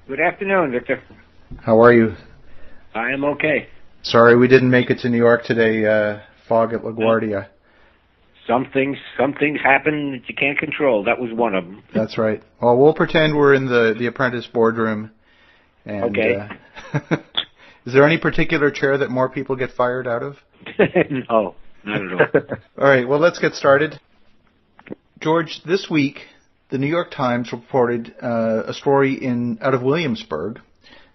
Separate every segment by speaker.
Speaker 1: Good afternoon, Victor.
Speaker 2: How are you?
Speaker 1: I am okay.
Speaker 2: Sorry we didn't make it to New York today. Fog at LaGuardia.
Speaker 1: Some things happen that you can't control. That was one of them.
Speaker 2: That's right. Well, we'll pretend we're in the Apprentice boardroom. And,
Speaker 1: okay.
Speaker 2: Is there any particular chair that more people get fired out of?
Speaker 1: No, not at all.
Speaker 2: All right, well, let's get started. George, this week, the New York Times reported a story out of Williamsburg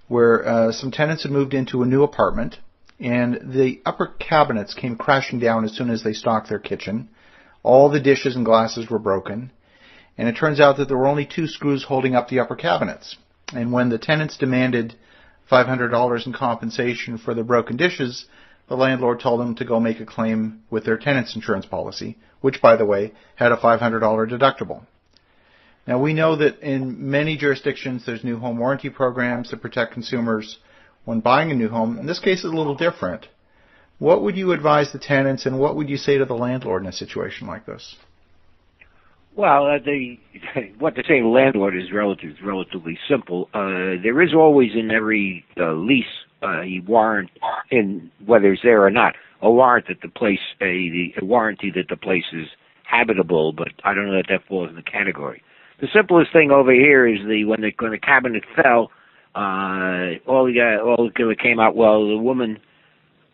Speaker 2: where some tenants had moved into a new apartment, and the upper cabinets came crashing down as soon as they stocked their kitchen. All the dishes and glasses were broken, and it turns out that there were only 2 screws holding up the upper cabinets. And when the tenants demanded $500 in compensation for the broken dishes, the landlord told them to go make a claim with their tenant's insurance policy, which, by the way, had a $500 deductible. Now, we know that in many jurisdictions there's new home warranty programs that protect consumers when buying a new home. In this case, it's a little different. What would you advise the tenants, and what would you say to the landlord in a situation like this?
Speaker 1: Well, what to say to the landlord is relatively simple. There is always in every lease a warrant, in whether it's there or not, a warrant that a warranty that the place is habitable. But I don't know that falls in the category. The simplest thing over here is when the cabinet fell. All that came out. Well, the woman.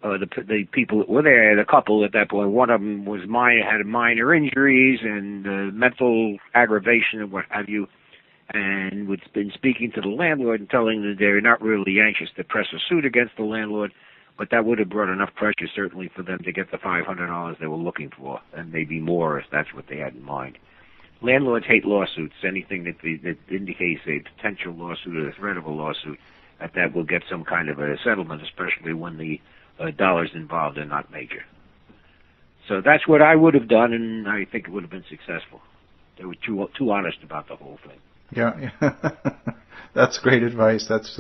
Speaker 1: The people that were there, the couple at that point, one of them had minor injuries and mental aggravation and what have you, and had been speaking to the landlord and telling them they're not really anxious to press a suit against the landlord, but that would have brought enough pressure certainly for them to get the $500 they were looking for, and maybe more if that's what they had in mind. Landlords hate lawsuits. Anything that indicates a potential lawsuit or the threat of a lawsuit, that will get some kind of a settlement, especially when the dollars involved are not major. So that's what I would have done, and I think it would have been successful. They were too honest about the whole thing.
Speaker 2: Yeah. That's great advice. That's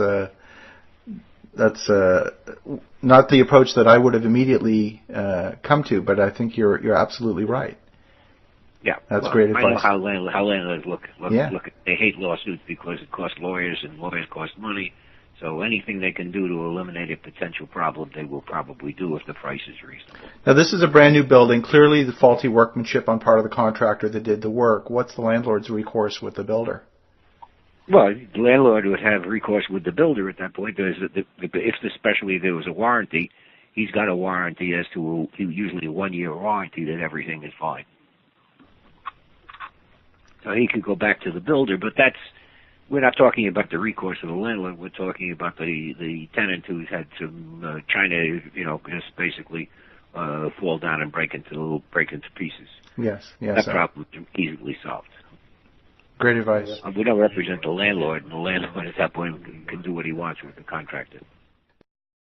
Speaker 2: not the approach that I would have immediately come to, but I think you're absolutely right.
Speaker 1: Yeah,
Speaker 2: that's great advice.
Speaker 1: I know how landlords look.
Speaker 2: Yeah.
Speaker 1: They hate lawsuits because it costs lawyers, and lawyers cost money. So anything they can do to eliminate a potential problem, they will probably do if the price is reasonable.
Speaker 2: Now, this is a brand new building. Clearly, the faulty workmanship on part of the contractor that did the work. What's the landlord's recourse with the builder?
Speaker 1: Well, the landlord would have recourse with the builder at that point. Especially if there was a warranty, he's got a warranty as to usually a 1-year warranty that everything is fine. So he could go back to the builder, but we're not talking about the recourse of the landlord. We're talking about the tenant who's had some china, just basically fall down and break into pieces.
Speaker 2: Yes.
Speaker 1: That problem is easily solved.
Speaker 2: Great advice.
Speaker 1: We don't represent the landlord, and the landlord at that point can do what he wants with the contractor.